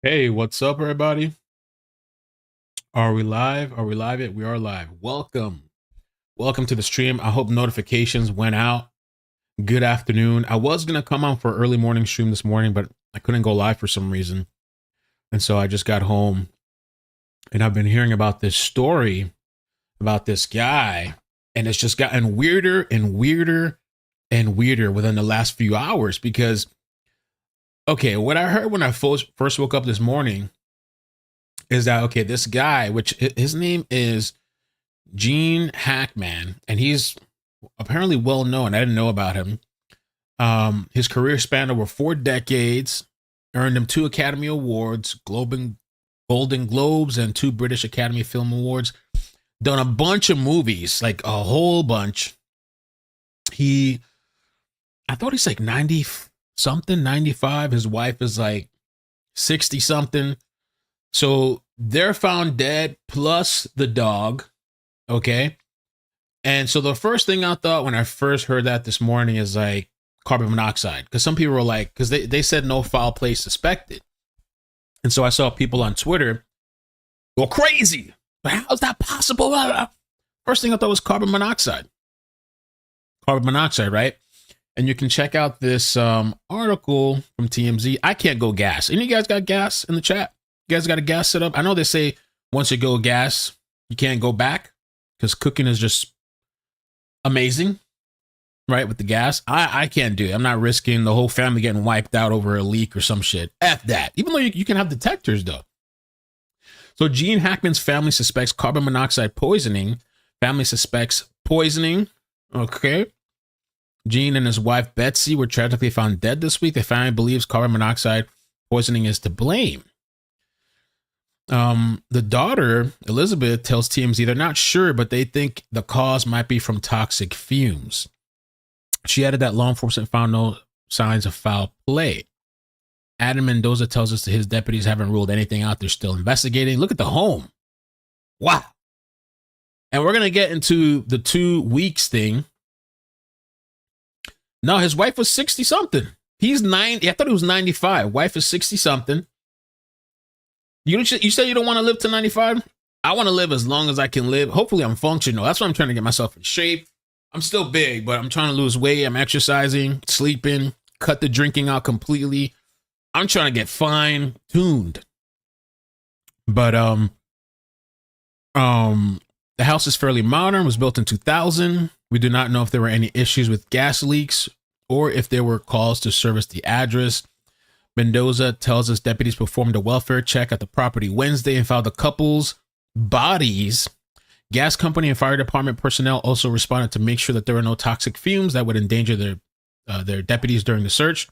Hey, what's up, everybody? Are we live? Are we live? It we are live. Welcome to the stream. I hope notifications went out. Good afternoon. I was gonna come on for early morning stream this morning, but I couldn't go live for some reason, and so I just got home, and I've been hearing about this story about this guy, and it's just gotten weirder and weirder and weirder within the last few hours. Because okay, what I heard when I first woke up this morning is that okay, this guy, which his name is Gene Hackman, and he's apparently well known. I didn't know about him. His career spanned over 4 decades, earned him 2 Academy Awards, Golden Globes, and 2 British Academy Film Awards. Done a bunch of movies, like a whole bunch. I thought he's like 90 something, 95. His wife is like 60 something. So they're found dead, plus the dog. Okay. And so the first thing I thought when I first heard that this morning is like carbon monoxide. Because some people were like, because they said no foul play suspected. And so I saw people on Twitter go crazy. How is that possible? First thing I thought was carbon monoxide. Carbon monoxide, right? And you can check out this article from TMZ. I can't go gas. Any of you guys got gas in the chat? You guys got a gas set up? I know they say once you go gas, you can't go back because cooking is just amazing, right? With the gas. I can't do it. I'm not risking the whole family getting wiped out over a leak or some shit. F that. Even though you can have detectors, though. So Gene Hackman's family suspects carbon monoxide poisoning. Family suspects poisoning. Okay. Gene and his wife Betsy were tragically found dead this week. The family believes carbon monoxide poisoning is to blame. The daughter, Elizabeth, tells TMZ they're not sure, but they think the cause might be from toxic fumes. She added that law enforcement found no signs of foul play. Adam Mendoza tells us that his deputies haven't ruled anything out. They're still investigating. Look at the home. Wow. And we're going to get into the 2 weeks thing. No, his wife was 60 something. He's 90. I thought he was 95. Wife is 60 something. You said you don't want to live to 95? I want to live as long as I can live. Hopefully I'm functional. That's why I'm trying to get myself in shape. I'm still big, but I'm trying to lose weight. I'm exercising, sleeping, cut the drinking out completely. I'm trying to get fine tuned. But the house is fairly modern, was built in 2000. We do not know if there were any issues with gas leaks or if there were calls to service the address. Mendoza tells us deputies performed a welfare check at the property Wednesday and found the couple's bodies. Gas company and fire department personnel also responded to make sure that there were no toxic fumes that would endanger their deputies during the search.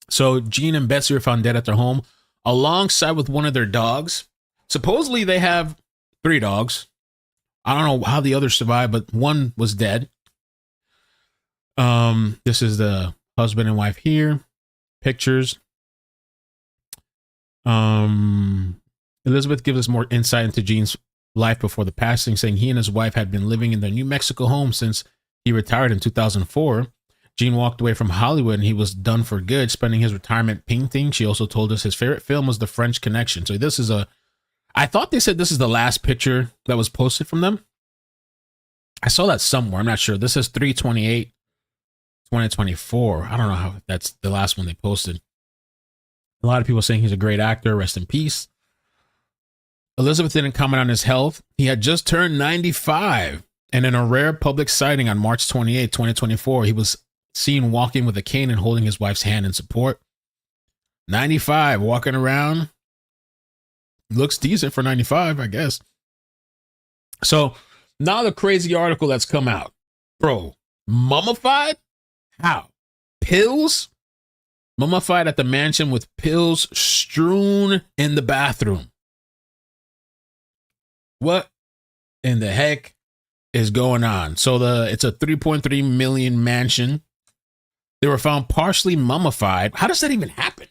So Gene and Betsy were found dead at their home alongside with one of their dogs. Supposedly they have 3 dogs. I don't know how the others survived, but one was dead. This is the husband and wife here. Pictures. Elizabeth gives us more insight into Gene's life before the passing, saying he and his wife had been living in their New Mexico home since he retired in 2004. Gene walked away from Hollywood and he was done for good, spending his retirement painting. She also told us his favorite film was The French Connection. So this is I thought they said this is the last picture that was posted from them. I saw that somewhere. I'm not sure. This is 3/28, 2024. I don't know how that's the last one they posted. A lot of people saying he's a great actor. Rest in peace. Elizabeth didn't comment on his health. He had just turned 95. And in a rare public sighting on March 28, 2024, he was seen walking with a cane and holding his wife's hand in support. 95, walking around. Looks decent for 95, I guess. So now the crazy article that's come out. Bro, mummified? How? Pills? Mummified at the mansion with pills strewn in the bathroom. What in the heck is going on? So it's a 3.3 million mansion. They were found partially mummified. How does that even happen?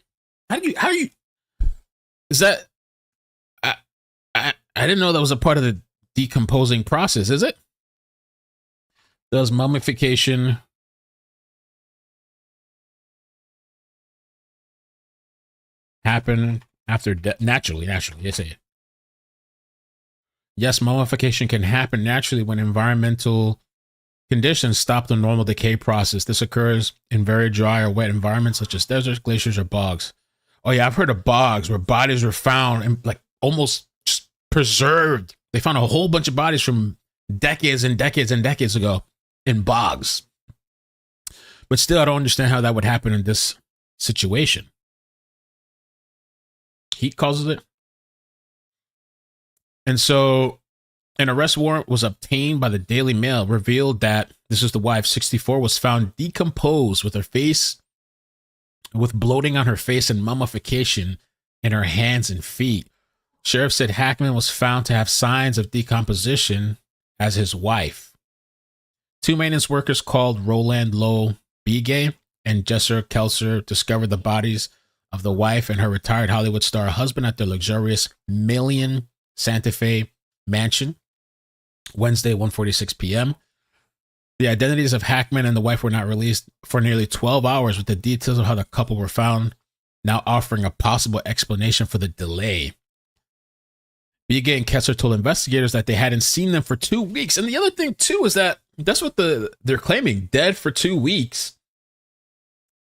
How do you is that I didn't know that was a part of the decomposing process, is it? Does mummification happen after death. Naturally, they say. Yes, mummification can happen naturally when environmental conditions stop the normal decay process. This occurs in very dry or wet environments such as deserts, glaciers, or bogs. Oh yeah, I've heard of bogs where bodies were found and like almost just preserved. They found a whole bunch of bodies from decades and decades and decades ago in bogs. But still, I don't understand how that would happen in this situation. Heat causes it. And so an arrest warrant was obtained by the Daily Mail, revealed that this is the wife, 64, was found decomposed with her face, with bloating on her face and mummification in her hands and feet. Sheriff said Hackman was found to have signs of decomposition as his wife. Two maintenance workers called Roland Lowe Begay and Jesser Kelser discovered the bodies of the wife and her retired Hollywood star husband at their luxurious Million Santa Fe mansion Wednesday, 1:46 p.m. The identities of Hackman and the wife were not released for nearly 12 hours, with the details of how the couple were found now offering a possible explanation for the delay. Begay and Kessler told investigators that they hadn't seen them for 2 weeks. And the other thing, too, is that that's what they're claiming, dead for 2 weeks.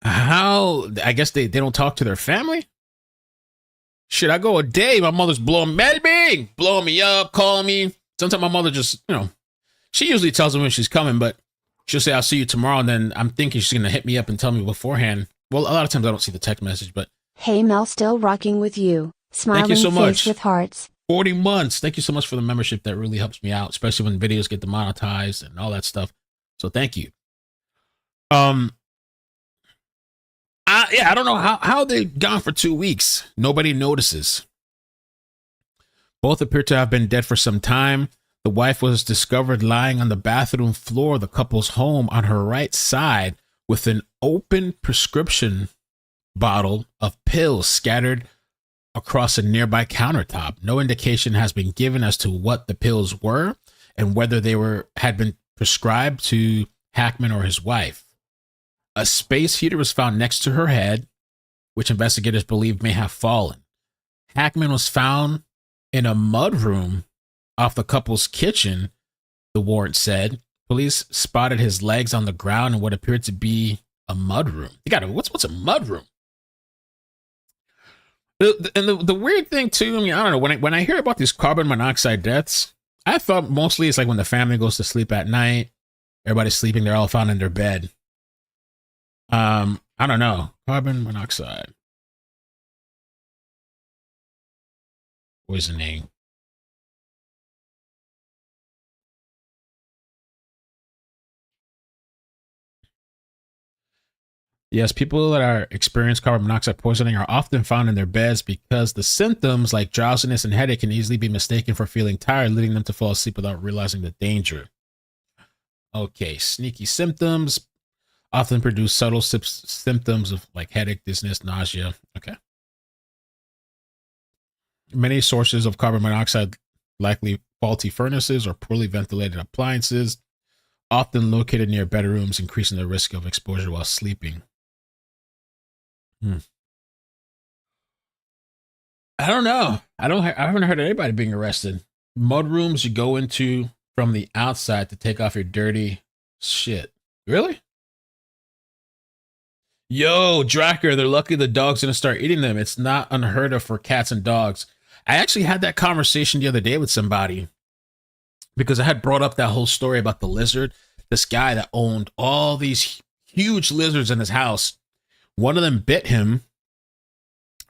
How? I guess they don't talk to their family? Shit, I go a day, my mother's blowing me up, calling me. Sometimes my mother just, she usually tells me when she's coming, but she'll say, I'll see you tomorrow. And then I'm thinking she's going to hit me up and tell me beforehand. Well, a lot of times I don't see the text message, but. Hey, Mel, still rocking with you. Smiling thank you so face much. With hearts. 40 months. Thank you so much for the membership. That really helps me out, especially when videos get demonetized and all that stuff. So thank you. I don't know how they've gone for 2 weeks. Nobody notices. Both appear to have been dead for some time. The wife was discovered lying on the bathroom floor of the couple's home on her right side with an open prescription bottle of pills scattered across a nearby countertop. No indication has been given as to what the pills were and whether they had been prescribed to Hackman or his wife. A space heater was found next to her head, which investigators believe may have fallen. Hackman was found in a mudroom off the couple's kitchen, the warrant said. Police spotted his legs on the ground in what appeared to be a mudroom. What's a mudroom? The weird thing too, I don't know, when I hear about these carbon monoxide deaths, I thought mostly it's like when the family goes to sleep at night, everybody's sleeping, they're all found in their bed. I don't know. Carbon monoxide poisoning. Yes, people that are experience carbon monoxide poisoning are often found in their beds because the symptoms like drowsiness and headache can easily be mistaken for feeling tired, leading them to fall asleep without realizing the danger. Okay, sneaky symptoms often produce subtle symptoms of like headache, dizziness, nausea. Okay. Many sources of carbon monoxide, likely faulty furnaces or poorly ventilated appliances, often located near bedrooms, increasing the risk of exposure while sleeping. I don't know. I haven't heard of anybody being arrested. Mud rooms you go into from the outside to take off your dirty shit. Really? Yo, Dracker, they're lucky the dog's gonna start eating them. It's not unheard of for cats and dogs. I actually had that conversation the other day with somebody because I had brought up that whole story about the lizard. This guy that owned all these huge lizards in his house. One of them bit him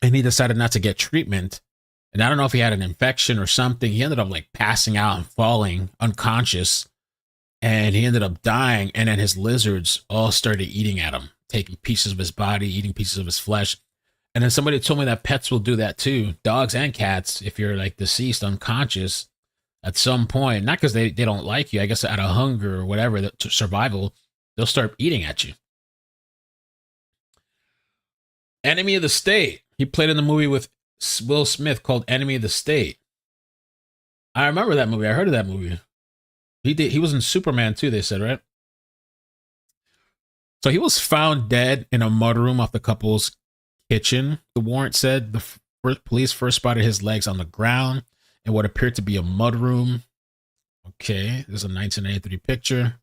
and he decided not to get treatment. And I don't know if he had an infection or something. He ended up like passing out and falling unconscious. And he ended up dying. And then his lizards all started eating at him, taking pieces of his body, eating pieces of his flesh. And then somebody told me that pets will do that too. Dogs and cats, if you're like deceased, unconscious at some point, not because they don't like you, I guess out of hunger or whatever, survival, they'll start eating at you. Enemy of the State. He played in the movie with Will Smith called Enemy of the State. I remember that movie. I heard of that movie. He was in Superman too, they said, right? So he was found dead in a mudroom off the couple's kitchen. The warrant said Police first spotted his legs on the ground in what appeared to be a mudroom. Okay, this is a 1983 picture.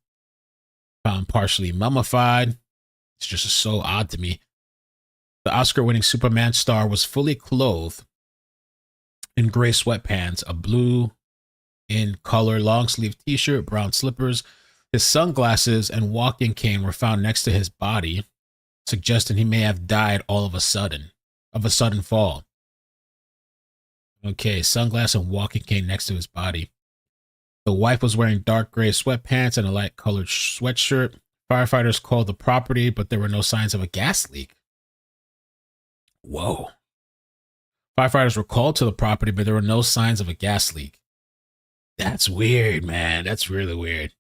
Found partially mummified. It's just so odd to me. The Oscar-winning Superman star was fully clothed in gray sweatpants, a blue in color long-sleeve t-shirt, brown slippers. His sunglasses and walking cane were found next to his body, suggesting he may have died all of a sudden fall. Okay, sunglasses and walking cane next to his body. The wife was wearing dark gray sweatpants and a light colored sweatshirt. Firefighters called the property, but there were no signs of a gas leak. Whoa. Firefighters were called to the property, but there were no signs of a gas leak. That's weird, man. That's really weird.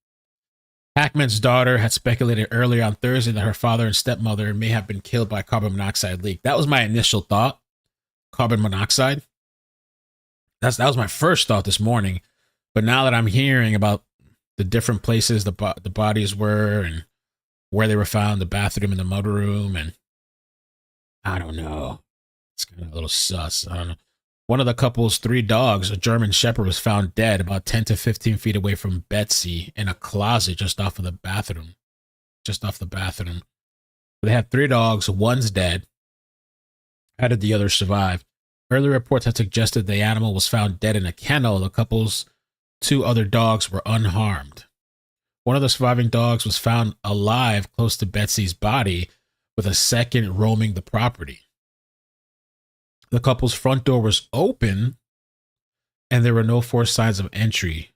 Hackman's daughter had speculated earlier on Thursday that her father and stepmother may have been killed by carbon monoxide leak. That was my initial thought. Carbon monoxide. That was my first thought this morning. But now that I'm hearing about the different places the bodies were and where they were found, the bathroom and the mudroom, and I don't know. It's kind of a little sus. I don't know. One of the couple's 3 dogs, a German Shepherd, was found dead about 10 to 15 feet away from Betsy in a closet just off the bathroom. They had 3 dogs. One's dead. How did the others survive? Early reports had suggested the animal was found dead in a kennel. The couple's 2 other dogs were unharmed. One of the surviving dogs was found alive close to Betsy's body, with a second roaming the property. The couple's front door was open, and there were no forced signs of entry.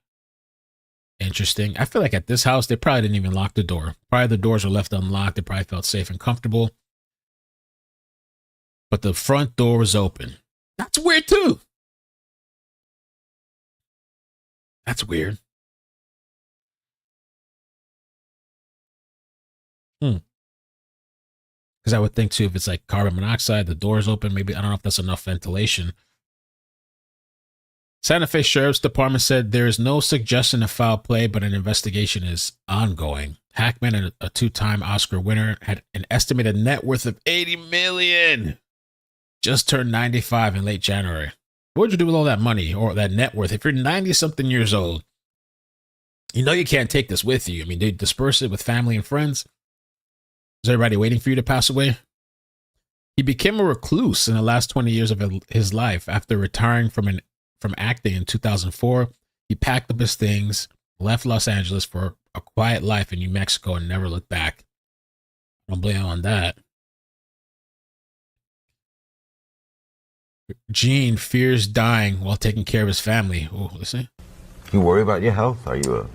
Interesting. I feel like at this house, they probably didn't even lock the door. Probably the doors were left unlocked. They probably felt safe and comfortable. But the front door was open. That's weird, too. That's weird. Because I would think, too, if it's like carbon monoxide, the door's open, maybe, I don't know if that's enough ventilation. Santa Fe Sheriff's Department said there is no suggestion of foul play, but an investigation is ongoing. Hackman, a 2-time Oscar winner, had an estimated net worth of $80 million. Just turned 95 in late January. What would you do with all that money or that net worth? If you're 90-something years old, you know you can't take this with you. I mean, do you disperse it with family and friends? Is everybody waiting for you to pass away? He became a recluse in the last 20 years of his life. After retiring from acting in 2004, he packed up his things, left Los Angeles for a quiet life in New Mexico, and never looked back. I don't blame him on that. Gene fears dying while taking care of his family. Oh, listen. You worry about your health? Are you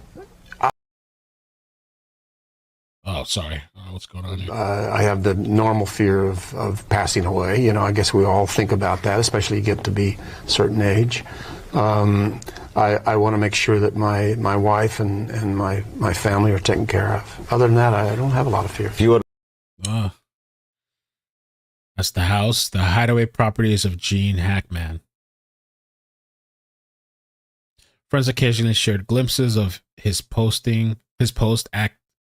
Oh, sorry. What's going on here? I have the normal fear of passing away. You know, I guess we all think about that, especially you get to be a certain age. I want to make sure that my wife and my family are taken care of. Other than that, I don't have a lot of fear. That's the house, the hideaway properties of Gene Hackman. Friends occasionally shared glimpses of his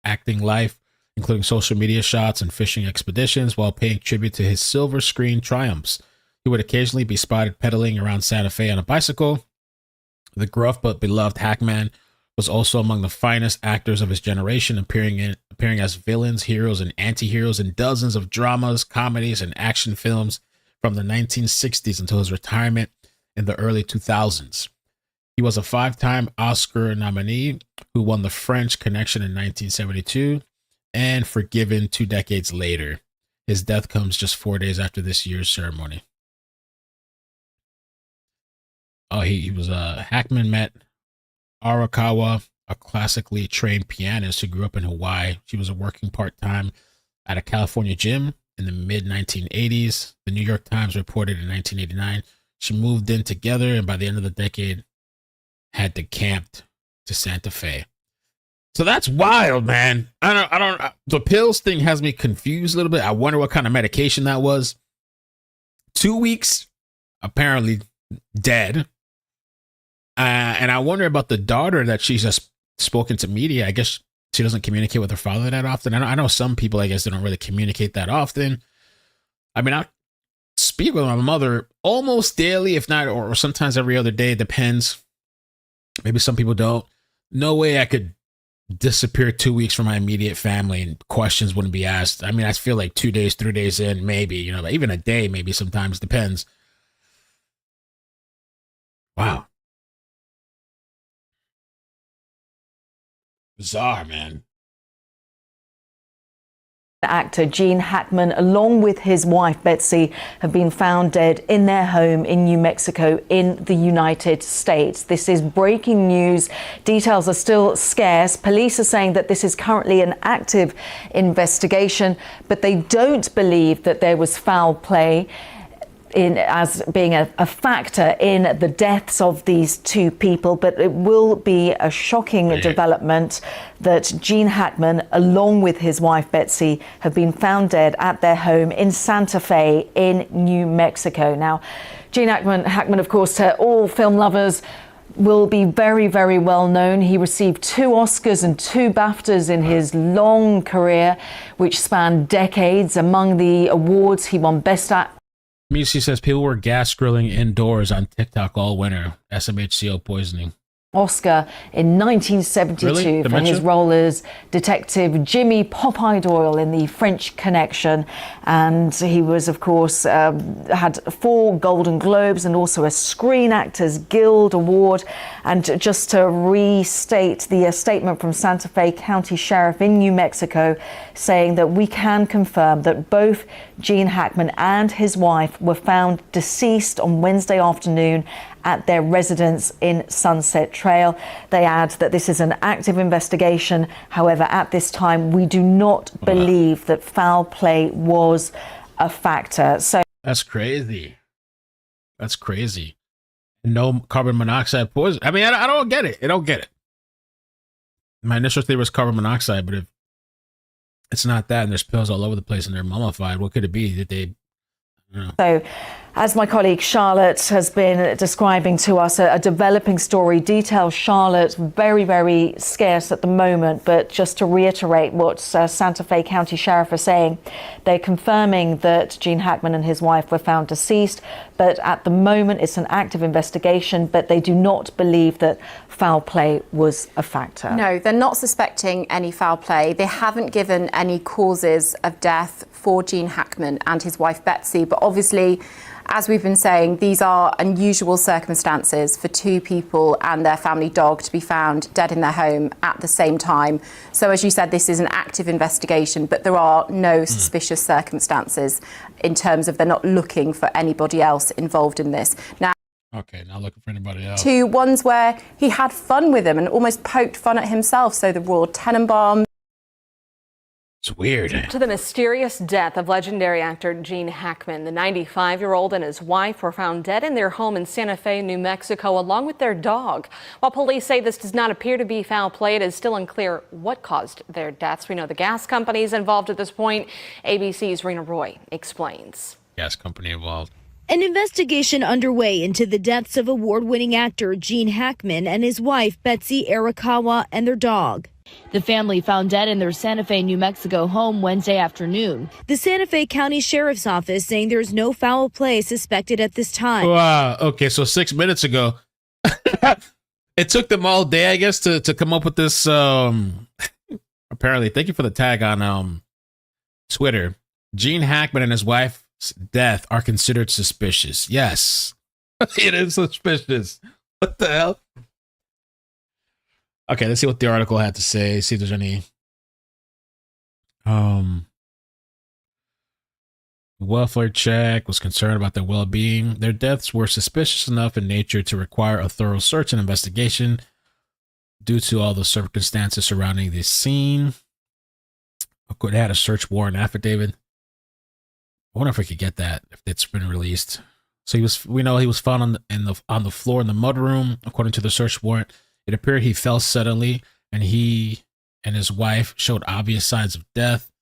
acting life, including social media shots and fishing expeditions, while paying tribute to his silver screen triumphs. He would occasionally be spotted pedaling around Santa Fe on a bicycle. The gruff but beloved Hackman was also among the finest actors of his generation, appearing as villains, heroes, and anti-heroes in dozens of dramas, comedies, and action films from the 1960s until his retirement in the early 2000s. He was a 5-time Oscar nominee who won the French Connection in 1972 and Forgiven 2 decades later. His death comes just 4 days after this year's ceremony. Oh, he was Hackman met Arakawa, a classically trained pianist who grew up in Hawaii. She was working part-time at a California gym in the mid-1980s. The New York Times reported in 1989 she moved in together, and by the end of the decade had decamped to Santa Fe. So that's wild, man. I don't the pills thing has me confused a little bit. I wonder what kind of medication that was. 2 weeks, apparently dead. And I wonder about the daughter that she's just spoken to media. I guess she doesn't communicate with her father that often. I know some people, I guess, they don't really communicate that often. I mean, speak with my mother almost daily, if not, or sometimes every other day. Depends. Maybe some people don't. No way I could disappear 2 weeks from my immediate family and questions wouldn't be asked. I mean, I feel like 2 days, 3 days in, maybe, you know, even a day, maybe sometimes, depends. Wow. Bizarre, man. Actor Gene Hackman, along with his wife Betsy, have been found dead in their home in New Mexico in the United States. This is breaking news. Details are still scarce. Police are saying that this is currently an active investigation, but they don't believe that there was foul play as being a factor in the deaths of these two people. But it will be a shocking development that Gene Hackman, along with his wife Betsy, have been found dead at their home in Santa Fe in New Mexico. Now, Gene Hackman, of course, to all film lovers, will be very, very well known. He received 2 Oscars and 2 BAFTAs in his long career, which spanned decades. Among the awards, he won Best Actor. Missy says people were gas grilling indoors on TikTok all winter. SMHCO poisoning. Oscar in 1972 Really? for his role as Detective Jimmy Popeye Doyle in The French Connection. And he was, of course, had 4 Golden Globes and also a Screen Actors Guild Award. And just to restate the statement from Santa Fe County Sheriff in New Mexico, saying that we can confirm that both Gene Hackman and his wife were found deceased on Wednesday afternoon at their residence in Sunset Trail. They add that this is an active investigation. However, at this time, we do not believe that foul play was a factor. So that's crazy. That's crazy. No carbon monoxide poison. I mean, I don't get it. I don't get it. My initial theory was carbon monoxide, but if it's not that and there's pills all over the place and they're mummified, what could it be that they... So, as my colleague Charlotte has been describing to us, a developing story. Details, Charlotte, very, very scarce at the moment. But just to reiterate what Santa Fe County Sheriff are saying, they're confirming that Gene Hackman and his wife were found deceased. But at the moment, it's an active investigation. But they do not believe that foul play was a factor. No, they're not suspecting any foul play. They haven't given any causes of death for Gene Hackman and his wife Betsy. But obviously, as we've been saying, these are unusual circumstances for 2 people and their family dog to be found dead in their home at the same time. So as you said, this is an active investigation, but there are no suspicious circumstances in terms of they're not looking for anybody else involved in this. Now, okay, not looking for anybody else. 2 ones where he had fun with them and almost poked fun at himself. So the Royal Tenenbaums. It's weird. To the mysterious death of legendary actor Gene Hackman. The 95-year-old and his wife were found dead in their home in Santa Fe, New Mexico, along with their dog. While police say this does not appear to be foul play, it is still unclear what caused their deaths. We know the gas company is involved at this point. ABC's Rena Roy explains. Gas company involved. An investigation underway into the deaths of award-winning actor Gene Hackman and his wife Betsy Arakawa and their dog. The family found dead in their Santa Fe, New Mexico home Wednesday afternoon. The Santa Fe County Sheriff's Office saying there's no foul play suspected at this time. Wow. Okay, so 6 minutes ago, it took them all day, I guess, to come up with this. Apparently, thank you for the tag on Twitter. Gene Hackman and his wife's death are considered suspicious. Yes, it is suspicious. What the hell? Okay, let's see what the article had to say. See if there's any welfare check, was concerned about their well-being. Their deaths were suspicious enough in nature to require a thorough search and investigation due to all the circumstances surrounding this scene. They had a search warrant affidavit. I wonder if we could get that, if it's been released. So we know he was found on the floor in the mudroom, according to the search warrant. It appeared he fell suddenly, and he and his wife showed obvious signs of death.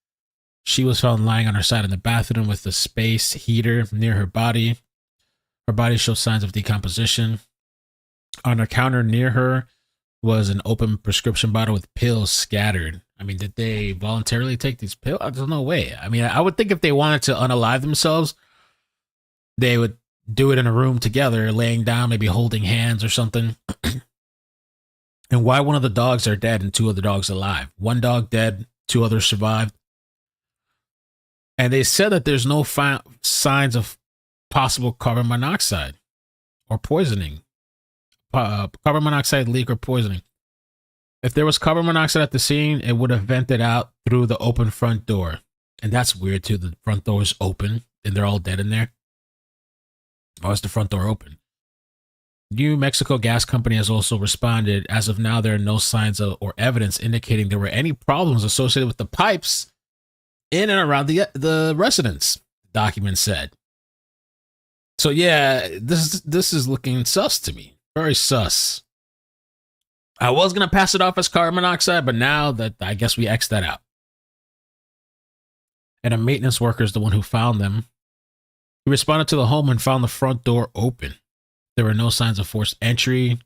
She was found lying on her side in the bathroom with the space heater near her body. Her body showed signs of decomposition. On a counter near her was an open prescription bottle with pills scattered. I mean, did they voluntarily take these pills? There's no way. I mean, I would think if they wanted to unalive themselves, they would do it in a room together, laying down, maybe holding hands or something. And why one of the dogs are dead and two other dogs alive? One dog dead, two others survived. And they said that there's no signs of possible carbon monoxide or poisoning, carbon monoxide leak or poisoning. If there was carbon monoxide at the scene, it would have vented out through the open front door. And that's weird too. The front door is open and they're all dead in there. Why is the front door open? New Mexico Gas Company has also responded. As of now, there are no signs of, or evidence indicating there were any problems associated with the pipes in and around the residence, the document said. So yeah, this is looking sus to me. Very sus. I was going to pass it off as carbon monoxide, but now that I guess we X that out. And a maintenance worker is the one who found them. He responded to the home and found the front door open. There were no signs of forced entry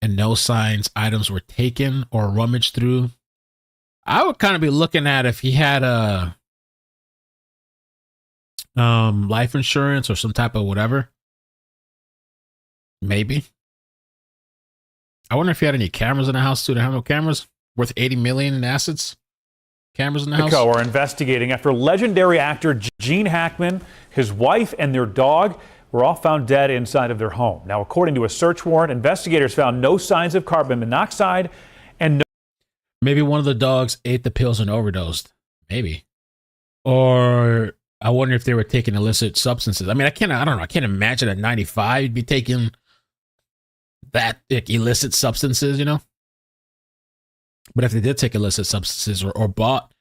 and no signs items were taken or rummaged through. I would kind of be looking at if he had a life insurance or some type of whatever. Maybe. I wonder if he had any cameras in the house too. They have no cameras worth $80 million in assets. Cameras in the house. Are investigating after legendary actor Gene Hackman, his wife, and their dog were all found dead inside of their home. Now, according to a search warrant, investigators found no signs of carbon monoxide and no. Maybe one of the dogs ate the pills and overdosed. Maybe. Or I wonder if they were taking illicit substances. I mean, I don't know. I can't imagine at 95 you'd be taking that illicit substances, you know? But if they did take illicit substances or bought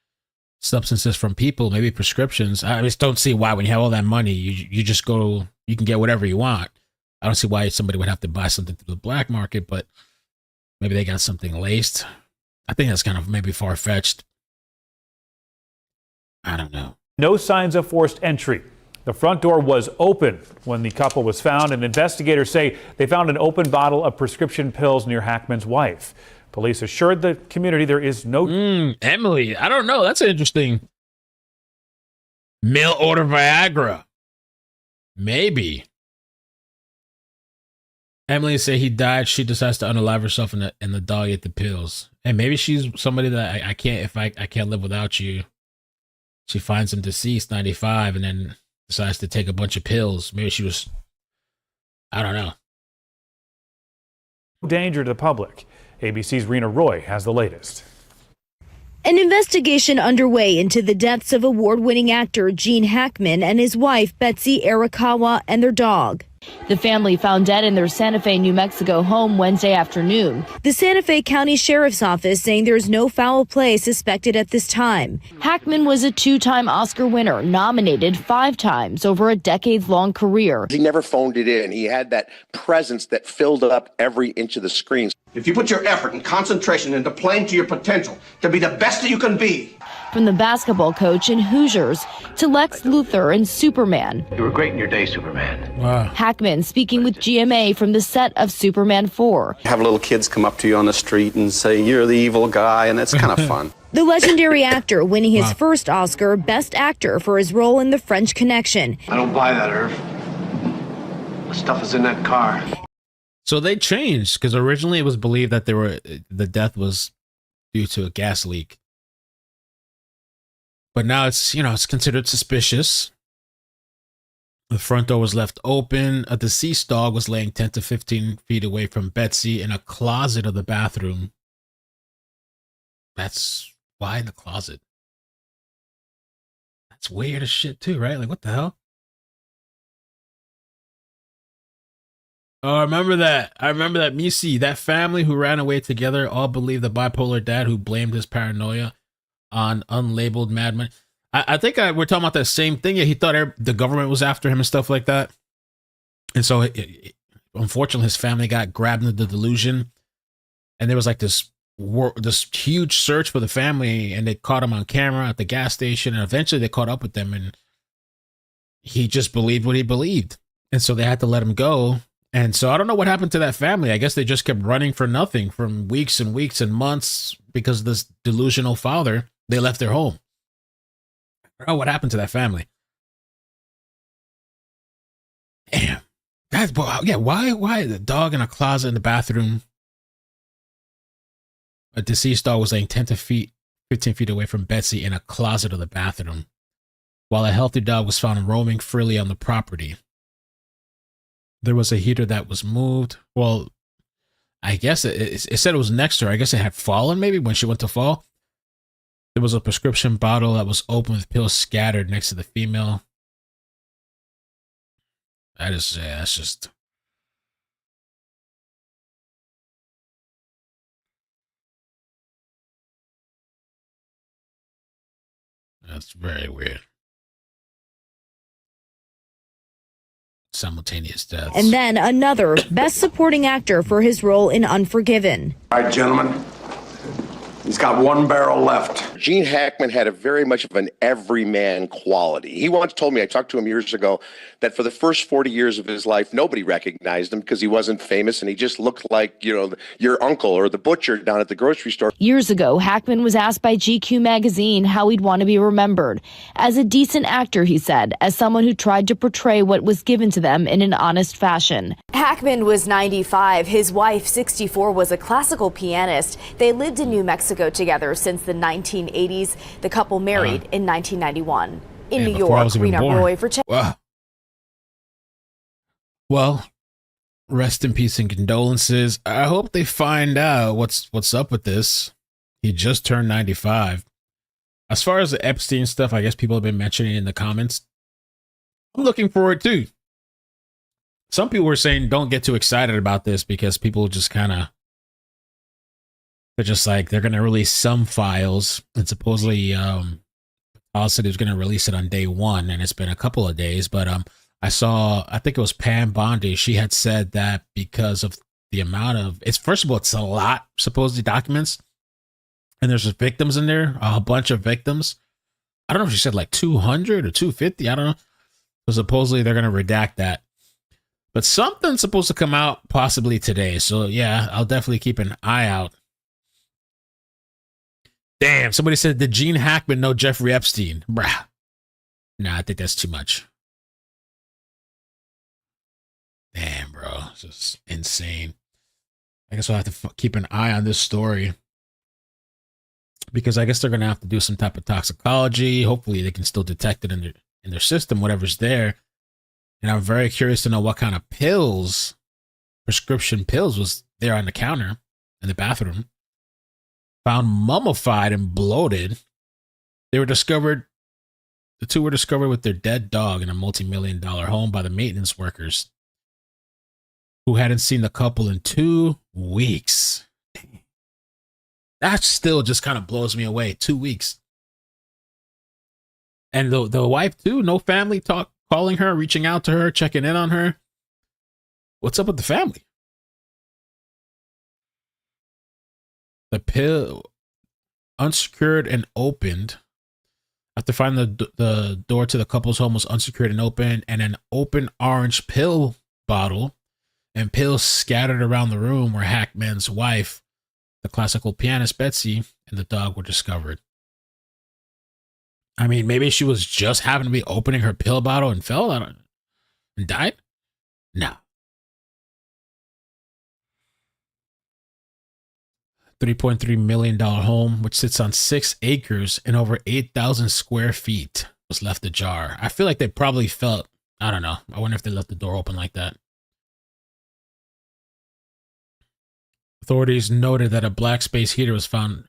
substances from people, maybe prescriptions, I just don't see why when you have all that money, you just go, you can get whatever you want. I don't see why somebody would have to buy something through the black market, but maybe they got something laced. I think that's kind of maybe far-fetched. I don't know. No signs of forced entry. The front door was open when the couple was found, and investigators say they found an open bottle of prescription pills near Hackman's wife. Police assured the community there is no... Emily, I don't know. That's interesting. Mail order Viagra. Maybe. Emily said he died. She decides to unalive herself and the dog ate the pills. And maybe she's somebody that I can't live without you. She finds him deceased, 95, and then decides to take a bunch of pills. Maybe she was... I don't know. Danger to the public. ABC's Rena Roy has the latest. An investigation underway into the deaths of award-winning actor Gene Hackman and his wife Betsy Arakawa and their dog. The family found dead in their Santa Fe, New Mexico home Wednesday afternoon. The Santa Fe County Sheriff's Office saying there's no foul play suspected at this time. Hackman was a two-time Oscar winner, nominated 5 times over a decades-long career. He never phoned it in. He had that presence that filled up every inch of the screen. If you put your effort and concentration into playing to your potential to be the best that you can be. From the basketball coach in Hoosiers to Lex Luthor in Superman. You were great in your day, Superman. Wow. Hackman speaking with GMA from the set of Superman 4. Have little kids come up to you on the street and say, you're the evil guy, and that's kind of fun. The legendary actor winning his first Oscar, Best Actor, for his role in The French Connection. I don't buy that, Irv. The stuff is in that car. So they changed because originally it was believed that the death was due to a gas leak. But now it's considered suspicious. The front door was left open. A deceased dog was laying 10 to 15 feet away from Betsy in a closet of the bathroom. That's why in the closet. That's weird as shit too, right? Like, what the hell? Oh, I remember that. Missy, that family who ran away together all believed the bipolar dad who blamed his paranoia on unlabeled madman. I think we're talking about that same thing. Yeah, he thought the government was after him and stuff like that. And so, unfortunately, his family got grabbed into the delusion. And there was like this huge search for the family, and they caught him on camera at the gas station. And eventually they caught up with them, and he just believed what he believed. And so they had to let him go. And so I don't know what happened to that family. I guess they just kept running for nothing from weeks and weeks and months because of this delusional father. They left their home. I don't know what happened to that family. Damn. That's, yeah, why the dog in a closet in the bathroom? A deceased dog was laying 15 feet away from Betsy in a closet of the bathroom, while a healthy dog was found roaming freely on the property. There was a heater that was moved. Well, I guess it said it was next to her. I guess it had fallen maybe when she went to fall. There was a prescription bottle that was open with pills scattered next to the female. That's just. That's very weird. Simultaneous deaths. And then another Best Supporting Actor for his role in Unforgiven. All right, gentlemen. He's got one barrel left. Gene Hackman had a very much of an everyman quality. He once told me, I talked to him years ago, that for the first 40 years of his life, nobody recognized him because he wasn't famous and he just looked like, your uncle or the butcher down at the grocery store. Years ago, Hackman was asked by GQ magazine how he'd want to be remembered. As a decent actor, he said, as someone who tried to portray what was given to them in an honest fashion. Hackman was 95. His wife, 64, was a classical pianist. They lived in New Mexico together since the 1980s. The couple married in 1991. In New York, Rena Roy for Wow. Well, rest in peace and condolences. I hope they find out what's up with this. He just turned 95. As far as the Epstein stuff, I guess people have been mentioning in the comments. I'm looking forward to. Some people were saying don't get too excited about this because people just kind of, they're just like, they're going to release some files, and supposedly City was going to release it on day one, and it's been a couple of days. But I think it was Pam Bondi. She had said that because of the amount of, first of all, it's a lot, supposedly, documents, and there's victims in there, a bunch of victims. I don't know if she said like 200 or 250. I don't know. So supposedly they're going to redact that. But something's supposed to come out possibly today. So yeah, I'll definitely keep an eye out. Damn, somebody said, did Gene Hackman know Jeffrey Epstein? Bruh. Nah, I think that's too much. Damn, bro. It's just insane. I guess I'll have to keep an eye on this story. Because I guess they're going to have to do some type of toxicology. Hopefully they can still detect it in their system, whatever's there. And I'm very curious to know what kind of pills, prescription pills, was there on the counter in the bathroom. Found mummified and bloated. The two were discovered with their dead dog in a multi-million-dollar home by the maintenance workers who hadn't seen the couple in 2 weeks. That still just kind of blows me away. 2 weeks. And the wife too, no family calling her, reaching out to her, checking in on her. What's up with the family? The pill unsecured and opened. After finding the door to the couple's home was unsecured and open, and an open orange pill bottle and pills scattered around the room where Hackman's wife, the classical pianist Betsy, and the dog were discovered. I mean, maybe she was just happened to be opening her pill bottle and fell and died? No. $3.3 million home, which sits on 6 acres and over 8,000 square feet, was left ajar. I feel like they probably felt, I don't know. I wonder if they left the door open like that. Authorities noted that a black space heater was found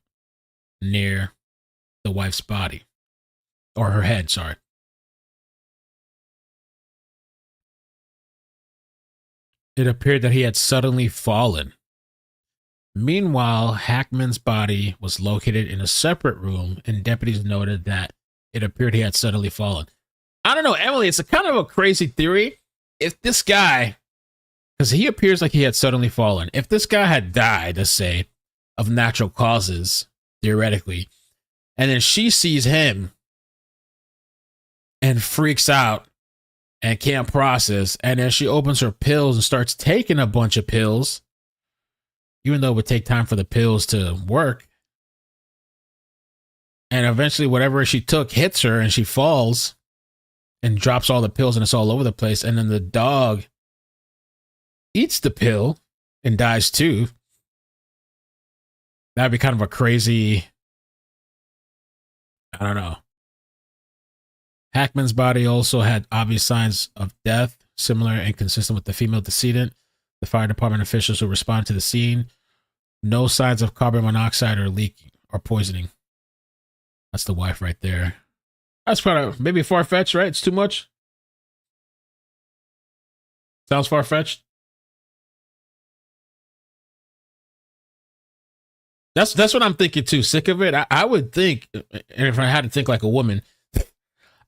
near the wife's body. Or her head, sorry. It appeared that he had suddenly fallen. Meanwhile, Hackman's body was located in a separate room, and deputies noted that it appeared he had suddenly fallen. I don't know, Emily, it's a kind of a crazy theory. If this guy, because he appears like he had suddenly fallen, if this guy had died, let's say, of natural causes, theoretically, and then she sees him and freaks out and can't process, and then she opens her pills and starts taking a bunch of pills, even though it would take time for the pills to work. And eventually whatever she took hits her and she falls and drops all the pills and it's all over the place. And then the dog eats the pill and dies too. That'd be kind of a crazy, I don't know. Hackman's body also had obvious signs of death, similar and consistent with the female decedent. The fire department officials who responded to the scene, no signs of carbon monoxide or leaking or poisoning. That's the wife right there. That's kind of maybe far-fetched, right? It's too much. Sounds far-fetched. That's what I'm thinking too. Sick of it. I would think, and if I had to think like a woman,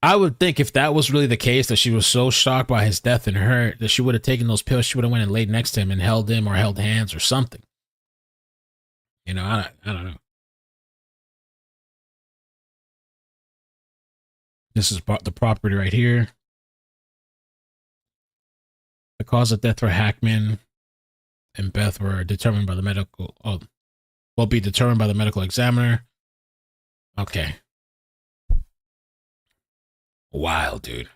I would think if that was really the case, that she was so shocked by his death and hurt that she would have taken those pills, she would have went and laid next to him and held him or held hands or something. You know, I don't know. This is the property right here. The cause of death for Hackman and Beth were determined by the medical. Will be determined by the medical examiner. Okay. Wild, dude.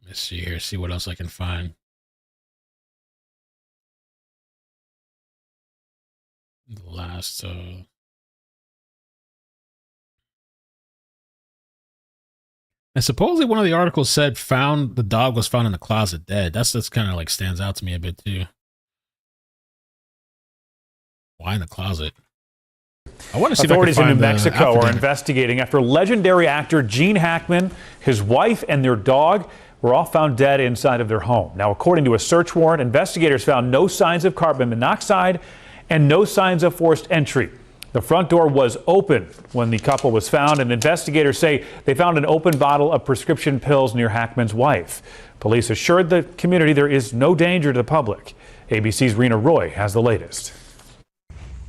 Let's see here. See what else I can find. The last. And supposedly one of the articles said the dog was found in the closet dead. That's kind of like stands out to me a bit too. Why in the closet? I want to see authorities if I can in New find Mexico are investigating after legendary actor Gene Hackman, his wife, and their dog were all found dead inside of their home. Now, according to a search warrant, investigators found no signs of carbon monoxide and no signs of forced entry. The front door was open when the couple was found, and investigators say they found an open bottle of prescription pills near Hackman's wife. Police assured the community there is no danger to the public. ABC's Rena Roy has the latest.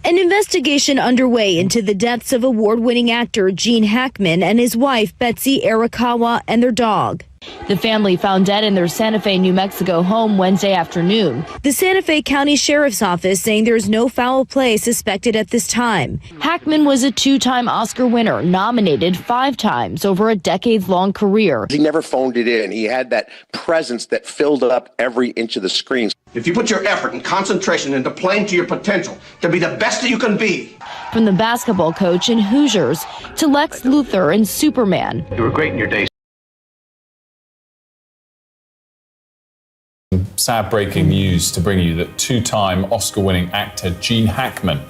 An investigation underway into the deaths of award-winning actor Gene Hackman and his wife Betsy Arakawa and their dog. The family found dead in their Santa Fe, New Mexico home Wednesday afternoon. The Santa Fe County Sheriff's Office saying there's no foul play suspected at this time. Hackman was a two-time Oscar winner, nominated 5 times over a decades-long career. He never phoned it in. He had that presence that filled up every inch of the screen. If you put your effort and concentration into playing to your potential to be the best that you can be. From the basketball coach in Hoosiers to Lex Luthor in Superman. You were great in your days. Sad breaking news to bring you that two-time Oscar-winning actor Gene Hackman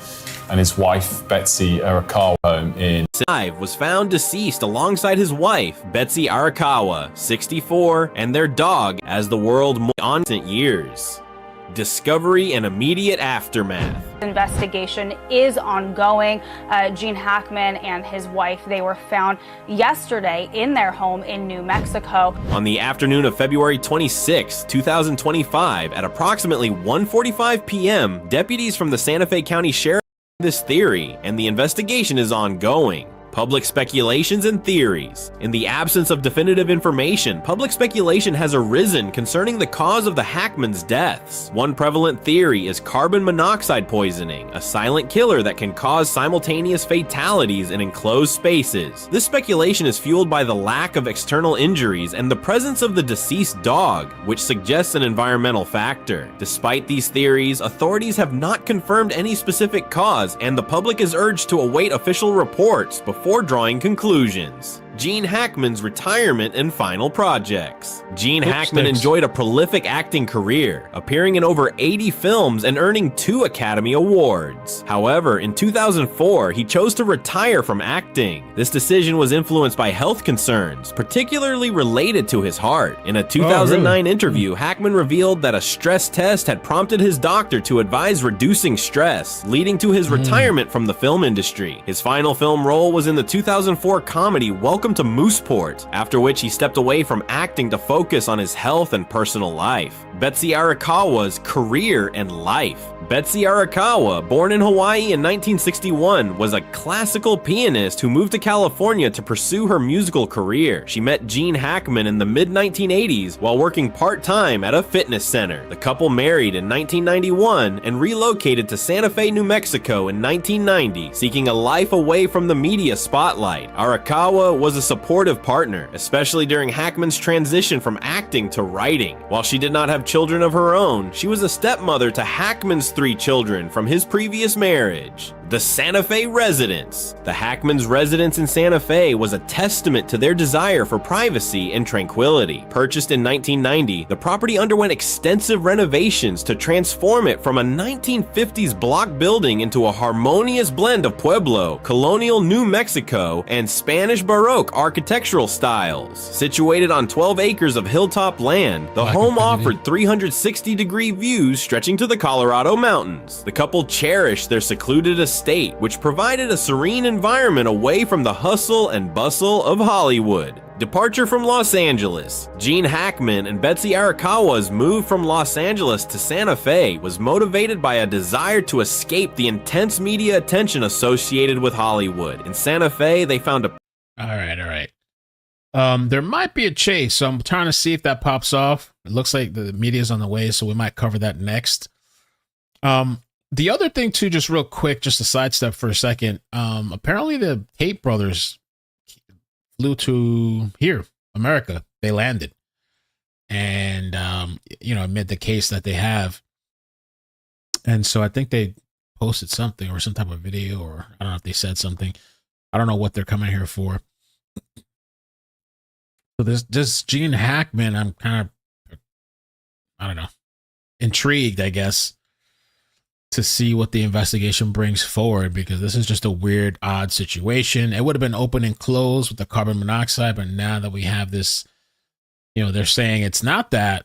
and his wife Betsy Arakawa home in was found deceased alongside his wife Betsy Arakawa, 64, and their dog as the world moved on in years. Discovery and immediate aftermath. Investigation is ongoing. Gene Hackman and his wife, they were found yesterday in their home in New Mexico. On the afternoon of February 26, 2025, at approximately 1:45 p.m., deputies from the Santa Fe County Sheriff this theory, and the investigation is ongoing. Public speculations and theories. In the absence of definitive information, public speculation has arisen concerning the cause of the Hackman's deaths. One prevalent theory is carbon monoxide poisoning, a silent killer that can cause simultaneous fatalities in enclosed spaces. This speculation is fueled by the lack of external injuries and the presence of the deceased dog, which suggests an environmental factor. Despite these theories, authorities have not confirmed any specific cause, and the public is urged to await official reports before drawing conclusions. Gene Hackman's retirement and final projects. Gene Hackman enjoyed a prolific acting career, appearing in over 80 films and earning 2 Academy Awards. However, in 2004, he chose to retire from acting. This decision was influenced by health concerns, particularly related to his heart. In a 2009 interview, Hackman revealed that a stress test had prompted his doctor to advise reducing stress, leading to his retirement from the film industry. His final film role was in the 2004 comedy Welcome him to Mooseport, after which he stepped away from acting to focus on his health and personal life. Betsy Arakawa's career and life. Betsy Arakawa, born in Hawaii in 1961, was a classical pianist who moved to California to pursue her musical career. She met Gene Hackman in the mid-1980s while working part-time at a fitness center. The couple married in 1991 and relocated to Santa Fe, New Mexico in 1990, seeking a life away from the media spotlight. Arakawa was a supportive partner, especially during Hackman's transition from acting to writing. While she did not have children of her own, she was a stepmother to Hackman's 3 children from his previous marriage. The Santa Fe residence. The Hackman's residence in Santa Fe was a testament to their desire for privacy and tranquility. Purchased in 1990, the property underwent extensive renovations to transform it from a 1950s block building into a harmonious blend of Pueblo, colonial New Mexico, and Spanish Baroque architectural styles. Situated on 12 acres of hilltop land, the home offered 360-degree views stretching to the Colorado mountains. The couple cherished their secluded estate, which provided a serene environment away from the hustle and bustle of Hollywood. Departure from Los Angeles. Gene Hackman and Betsy Arakawa's move from Los Angeles to Santa Fe was motivated by a desire to escape the intense media attention associated with Hollywood. In Santa Fe, they found a... All right. There might be a chase, so I'm trying to see if that pops off. It looks like the media's on the way, so we might cover that next. The other thing too, just real quick, just to sidestep for a second. Apparently the Tate brothers flew to here, America. They landed, and amid the case that they have, and so I think they posted something or some type of video, or I don't know if they said something. I don't know what they're coming here for. So this Gene Hackman, I'm kind of, I don't know, intrigued, I guess, to see what the investigation brings forward, because this is just a weird, odd situation. It would have been open and closed with the carbon monoxide, but now that we have this, they're saying it's not that,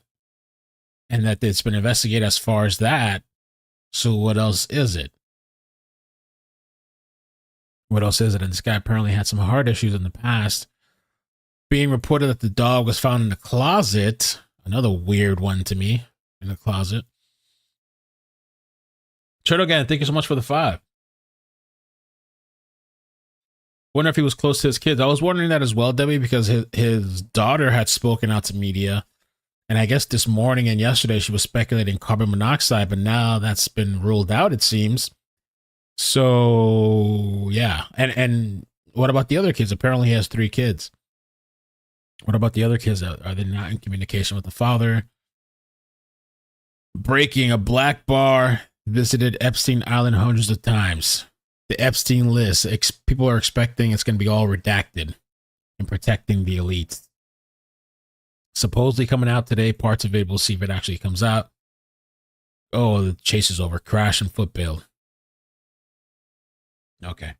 and that it's been investigated as far as that. So what else is it? What else is it? And this guy apparently had some heart issues in the past. Being reported that the dog was found in the closet. Another weird one to me, in the closet. Turtle Gang, thank you so much for the 5. Wonder if he was close to his kids. I was wondering that as well, Debbie, because his daughter had spoken out to media. And I guess this morning and yesterday she was speculating carbon monoxide, but now that's been ruled out, it seems. So, yeah. And what about the other kids? Apparently he has 3 kids. What about the other kids? Are they not in communication with the father? Breaking: a black bar visited Epstein Island hundreds of times. The Epstein list. People are expecting it's going to be all redacted and protecting the elite. Supposedly coming out today. Parts of it, we'll see if it actually comes out. Oh, the chase is over. Crash and foot bailed. Okay.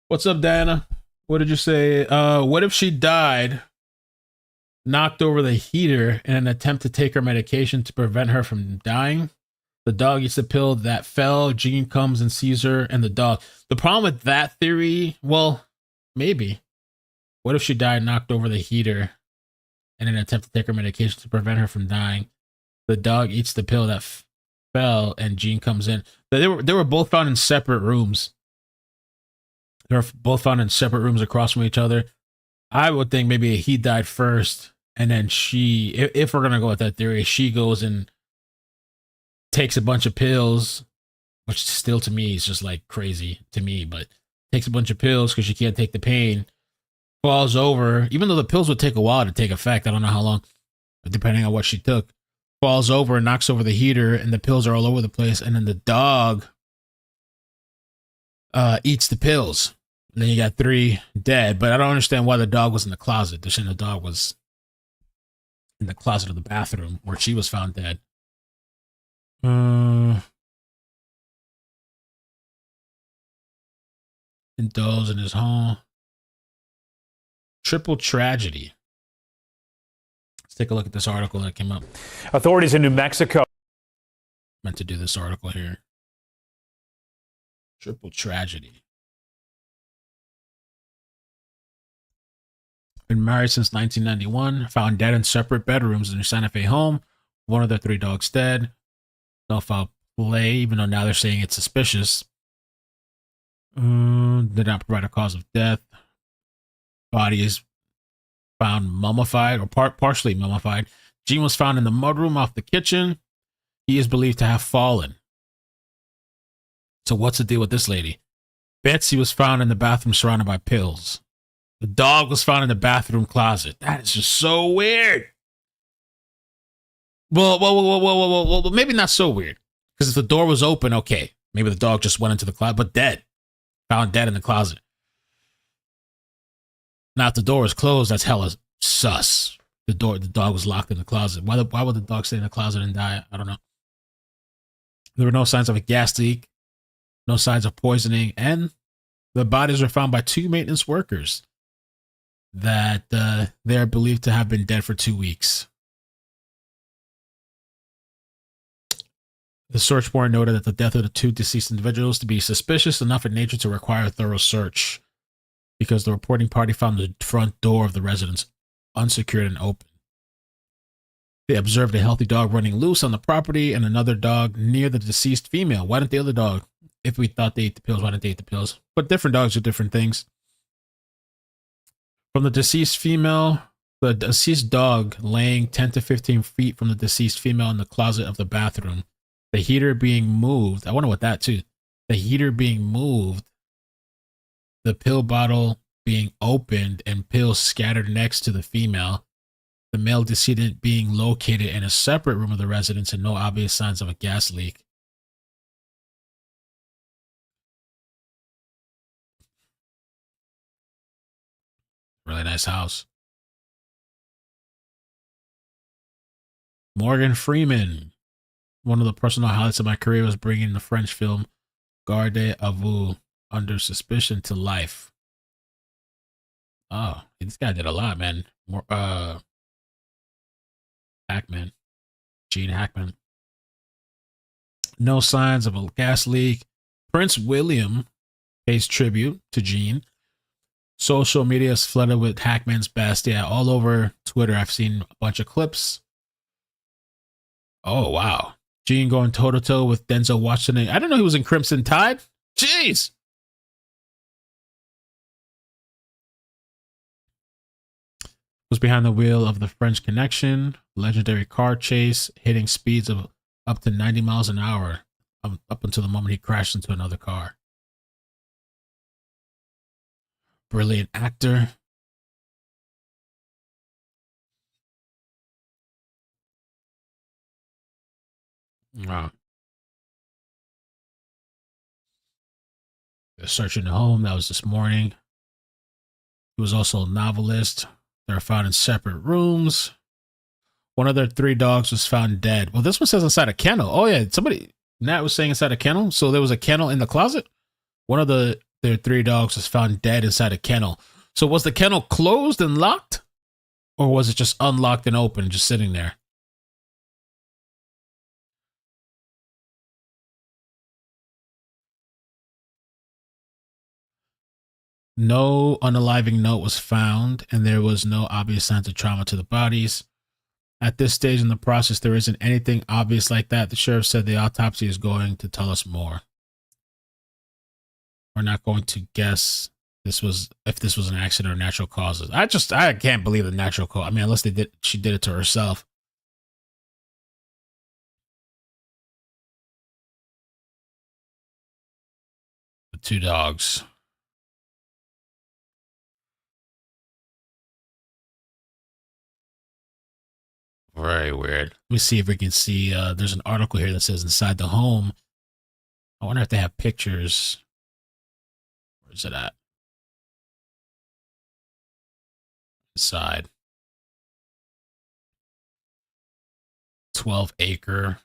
What's up, Diana? What did you say? What if she died, knocked over the heater in an attempt to take her medication to prevent her from dying? The dog eats the pill that fell. Gene comes and sees her and the dog. The problem with that theory, well, maybe. What if she died, knocked over the heater in an attempt to take her medication to prevent her from dying? The dog eats the pill that fell and Gene comes in. They were both found in separate rooms. They were both found in separate rooms across from each other. I would think maybe he died first, and then she, if we're going to go with that theory, she goes and takes a bunch of pills, which still to me is just like crazy to me, but takes a bunch of pills because she can't take the pain, falls over, even though the pills would take a while to take effect. I don't know how long, depending on what she took. Falls over and knocks over the heater, and the pills are all over the place, and then the dog eats the pills. And then you got 3 dead, but I don't understand why the dog was in the closet. They're saying the dog was in the closet of the bathroom where she was found dead. Indulge in his home. Triple tragedy. Let's take a look at this article that came up. Authorities in New Mexico meant to do this article here. Triple tragedy. been married since 1991, found dead in separate bedrooms in their Santa Fe home. One of their 3 dogs dead. No foul play, even though now they're saying it's suspicious. Did not provide a cause of death. Body is found mummified or partially mummified. Gene was found in the mudroom off the kitchen. He is believed to have fallen. So what's the deal with this lady? Betsy was found in the bathroom surrounded by pills. The dog was found in the bathroom closet. That is just so weird. Well, maybe not so weird. Because if the door was open, okay. Maybe the dog just went into the closet, but dead. Found dead in the closet. Now, if the door is closed, that's hella sus. The dog was locked in the closet. Why would the dog stay in the closet and die? I don't know. There were no signs of a gas leak, no signs of poisoning, and the bodies were found by 2 maintenance workers that they are believed to have been dead for 2 weeks. The search warrant noted that the death of the 2 deceased individuals to be suspicious enough in nature to require a thorough search because the reporting party found the front door of the residence unsecured and open. They observed a healthy dog running loose on the property and another dog near the deceased female. Why didn't the other dog? If we thought they ate the pills, why didn't they eat the pills? But different dogs do different things. From the deceased female, the deceased dog laying 10 to 15 feet from the deceased female in the closet of the bathroom. The heater being moved. I wonder what that too. The heater being moved. The pill bottle being opened and pills scattered next to the female. The male decedent being located in a separate room of the residence and no obvious signs of a gas leak. Really nice house. Morgan Freeman. One of the personal highlights of my career was bringing the French film Garde à Vue under suspicion to life. Oh, this guy did a lot, man. Hackman. Gene Hackman. No signs of a gas leak. Prince William pays tribute to Gene. Social media is flooded with Hackman's best. Yeah, all over Twitter, I've seen a bunch of clips. Oh, wow. Gene going toe-to-toe with Denzel Washington. I didn't know he was in Crimson Tide. Jeez. Was behind the wheel of the French Connection. Legendary car chase, hitting speeds of up to 90 miles an hour up until the moment he crashed into another car. Brilliant actor. Wow. They're searching the home. That was this morning. He was also a novelist. They're found in separate rooms. One of their 3 dogs was found dead. Well, this one says inside a kennel. Oh, yeah. Nat was saying inside a kennel. So there was a kennel in the closet. One of their 3 dogs was found dead inside a kennel. So was the kennel closed and locked? Or was it just unlocked and open, just sitting there? No unaliving note was found, and there was no obvious signs of trauma to the bodies. At this stage in the process, there isn't anything obvious like that. The sheriff said the autopsy is going to tell us more. We're not going to guess if this was an accident or natural causes. I can't believe the natural cause. I mean, unless she did it to herself. The 2 dogs. Very weird. Let me see if we can see. There's an article here that says inside the home. I wonder if they have pictures. Where is it at? Inside. 12-acre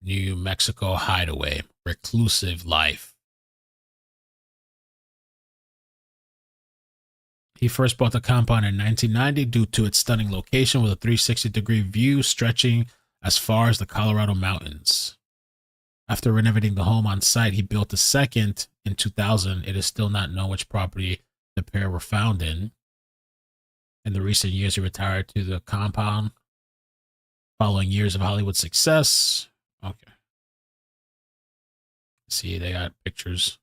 New Mexico hideaway. Reclusive life. He first bought the compound in 1990 due to its stunning location with a 360-degree view stretching as far as the Colorado mountains. After renovating the home on site, he built a second in 2000. It is still not known which property the pair were found in. In the recent years, he retired to the compound following years of Hollywood success. Okay. See, they got pictures.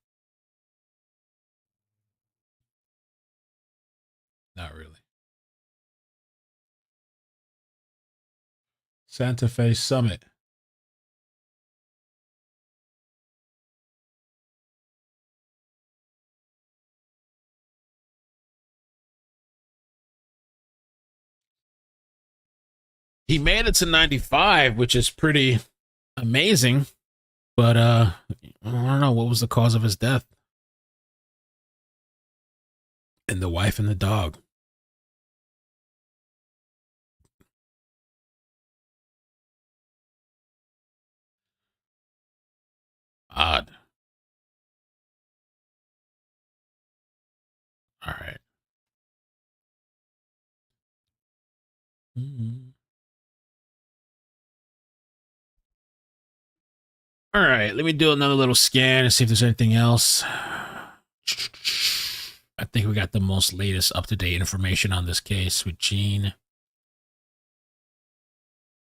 Not really. Santa Fe Summit. He made it to 95, which is pretty amazing. But I don't know what was the cause of his death. And the wife and the dog. Odd. All right. All right, let me do another little scan and see if there's anything else. I think we got the most latest up-to-date information on this case with Gene.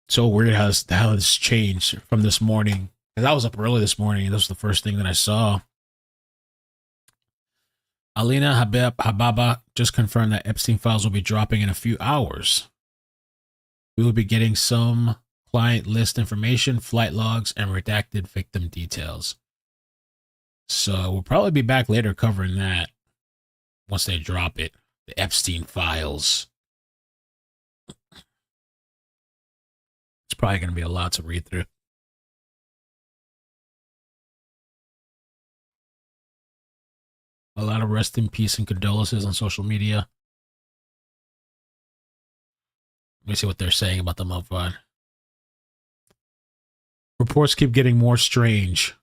So weird how this changed from this morning. Because I was up early this morning, and this was the first thing that I saw. Alina Hababa just confirmed that Epstein files will be dropping in a few hours. We will be getting some client list information, flight logs, and redacted victim details. So we'll probably be back later covering that once they drop it. The Epstein files. It's probably going to be a lot to read through. A lot of rest in peace and condolences on social media. Let me see what they're saying about the MUMMIFIED. Reports keep getting more strange.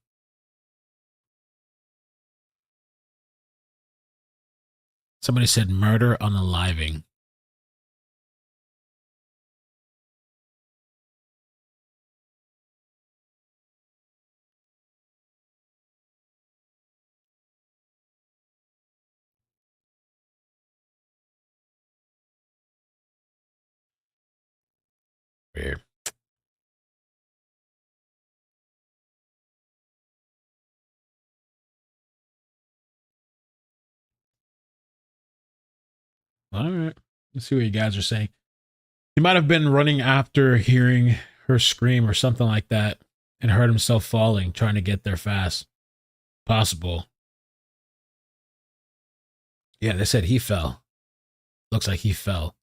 Somebody said murder unaliving. Weird. All right. Let's see what you guys are saying. He might have been running after hearing her scream or something like that and heard himself falling, trying to get there fast. Possible. Yeah, they said he fell. Looks like he fell.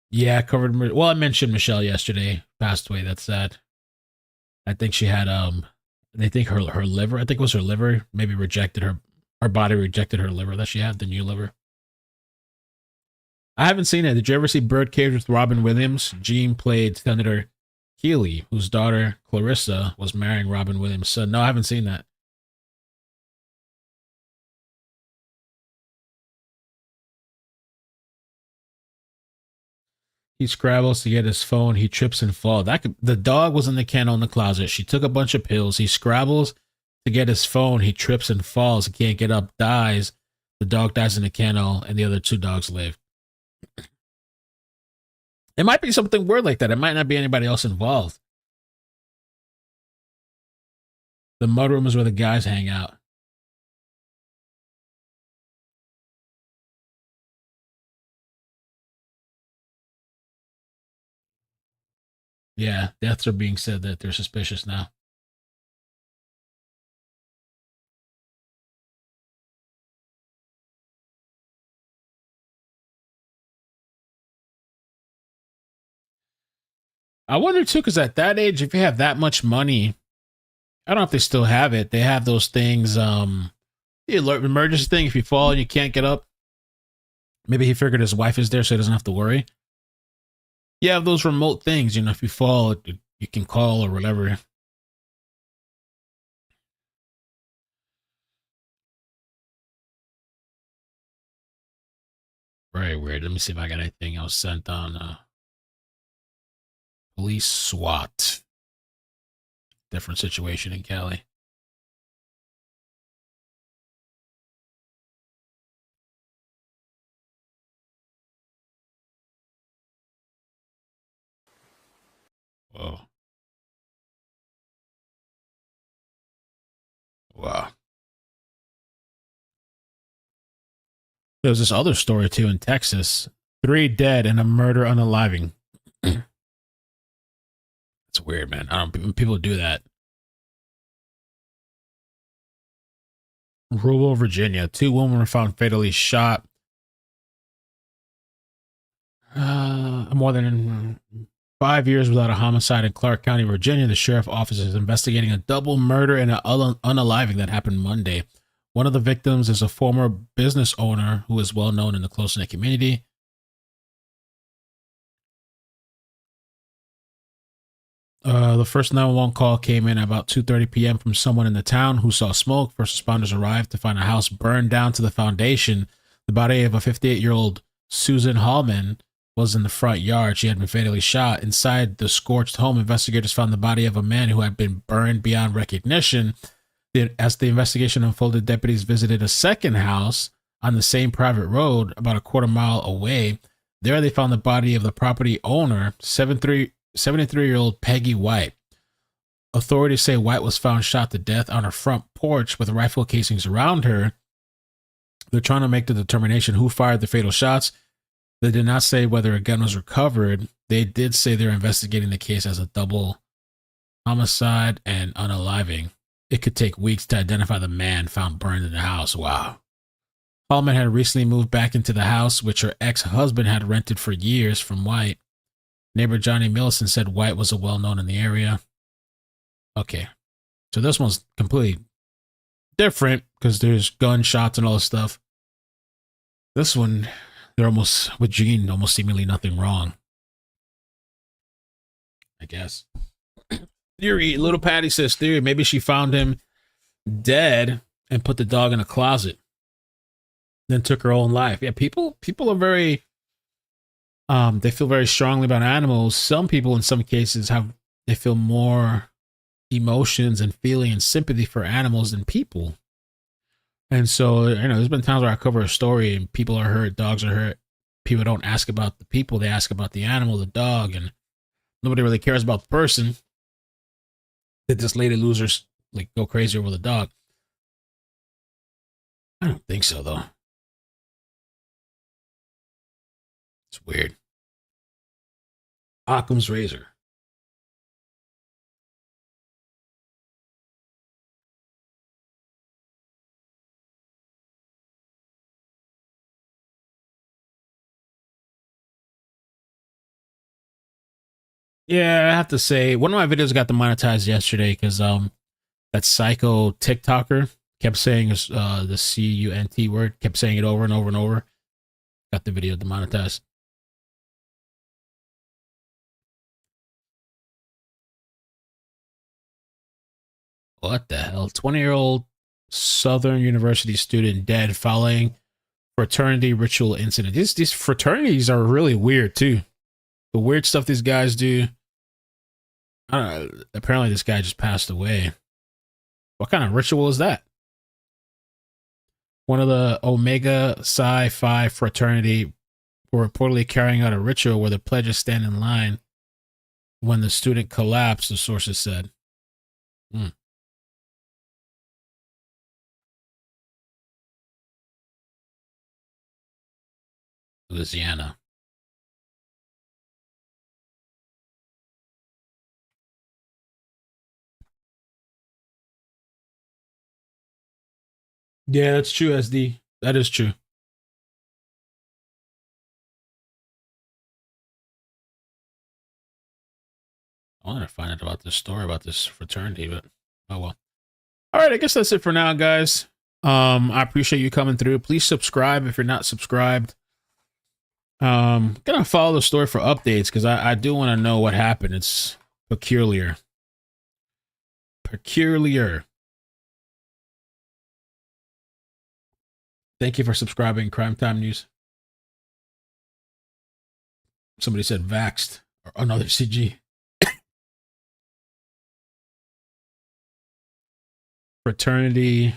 Yeah, covered. Well, I mentioned Michelle yesterday. Passed away. That's sad. I think she had they think her liver. I think it was her liver. Maybe rejected her. Her body rejected her liver that she had, the new liver. I haven't seen it. Did you ever see Birdcage with Robin Williams? Gene played Senator Healy, whose daughter Clarissa was marrying Robin Williams' son. No, I haven't seen that. He scrabbles to get his phone. He trips and falls. The dog was in the kennel in the closet. She took a bunch of pills. He scrabbles to get his phone. He trips and falls. He can't get up, dies. The dog dies in the kennel, and the other two dogs live. It might be something weird like that. It might not be anybody else involved. The mudroom is where the guys hang out. Yeah, deaths are being said that they're suspicious now. I wonder too, because at that age, if you have that much money, I don't know if they still have it. They have those things, the alert emergency thing. If you fall and you can't get up, maybe he figured his wife is there, so he doesn't have to worry. You have those remote things, if you fall, you can call or whatever. Very weird. Let me see if I got anything else sent on. Police SWAT. Different situation in Cali. Oh. Wow. There's this other story too in Texas. 3 dead in a murder unaliving. It's weird, man. I don't. People do that. Rural Virginia. 2 women were found fatally shot. More than 5 years without a homicide in Clark County, Virginia. The sheriff office is investigating a double murder and an unaliving that happened Monday. One of the victims is a former business owner who is well known in the close-knit community. The first 911 call came in about 2:30 p.m. from someone in the town who saw smoke. First responders arrived to find a house burned down to the foundation. The body of a 58-year-old Susan Hallman was in the front yard. She had been fatally shot. Inside the scorched home, investigators found the body of a man who had been burned beyond recognition. As the investigation unfolded, deputies visited a second house on the same private road about a quarter mile away. There they found the body of the property owner, 73-year-old Peggy White. Authorities say White was found shot to death on her front porch with rifle casings around her. They're trying to make the determination who fired the fatal shots. They did not say whether a gun was recovered. They did say they're investigating the case as a double homicide and unaliving. It could take weeks to identify the man found burned in the house. Wow. Hallman had recently moved back into the house, which her ex-husband had rented for years from White. Neighbor Johnny Millison said White was well-known in the area. Okay. So this one's completely different because there's gunshots and all this stuff. This one, they're almost, with Jean, almost seemingly nothing wrong. I guess. Theory, little Patty says theory, maybe she found him dead and put the dog in a closet. Then took her own life. Yeah, people are very, they feel very strongly about animals. Some people, in some cases, they feel more emotions and feeling and sympathy for animals than people. And so, there's been times where I cover a story and people are hurt, dogs are hurt. People don't ask about the people, they ask about the animal, the dog, and nobody really cares about the person. Did this lady losers go crazy over the dog? I don't think so, though. It's weird. Occam's razor. Yeah, I have to say, one of my videos got demonetized yesterday because that psycho TikToker kept saying the C-U-N-T word, kept saying it over and over and over. Got the video demonetized. What the hell? 20-year-old Southern University student dead following fraternity ritual incident. These fraternities are really weird, too. The weird stuff these guys do. I don't know. Apparently, this guy just passed away. What kind of ritual is that? One of the Omega Psi Phi fraternity were reportedly carrying out a ritual where the pledges stand in line when the student collapsed, the sources said. Louisiana. Yeah, that's true, SD. That is true. I wanted to find out about this story about this fraternity, but oh well. All right, I guess that's it for now, guys. I appreciate you coming through. Please subscribe if you're not subscribed. Gonna follow the story for updates because I do want to know what happened. It's peculiar. Peculiar. Thank you for subscribing, Crime Time News. Somebody said vaxxed or another CG. Fraternity.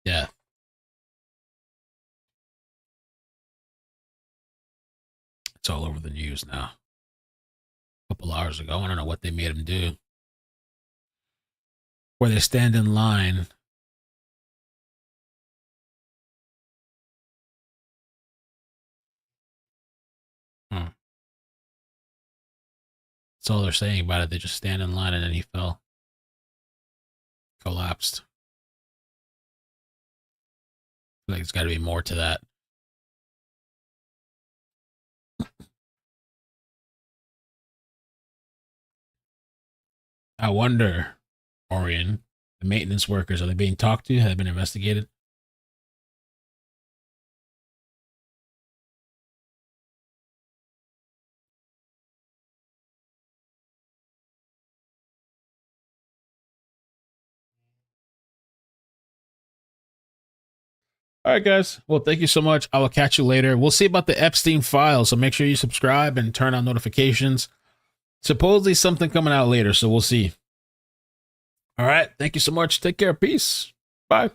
Yeah. It's all over the news now. couple hours ago. I don't know what they made him do. Where they stand in line. That's all they're saying about it. They just stand in line and then he fell. Collapsed. I think there's got to be more to that. I wonder, Orion, the maintenance workers, are they being talked to? Have they been investigated? All right, guys. Well, thank you so much. I will catch you later. We'll see about the Epstein files, so make sure you subscribe and turn on notifications. Supposedly something coming out later, so we'll see. All right. Thank you so much. Take care. Peace. Bye.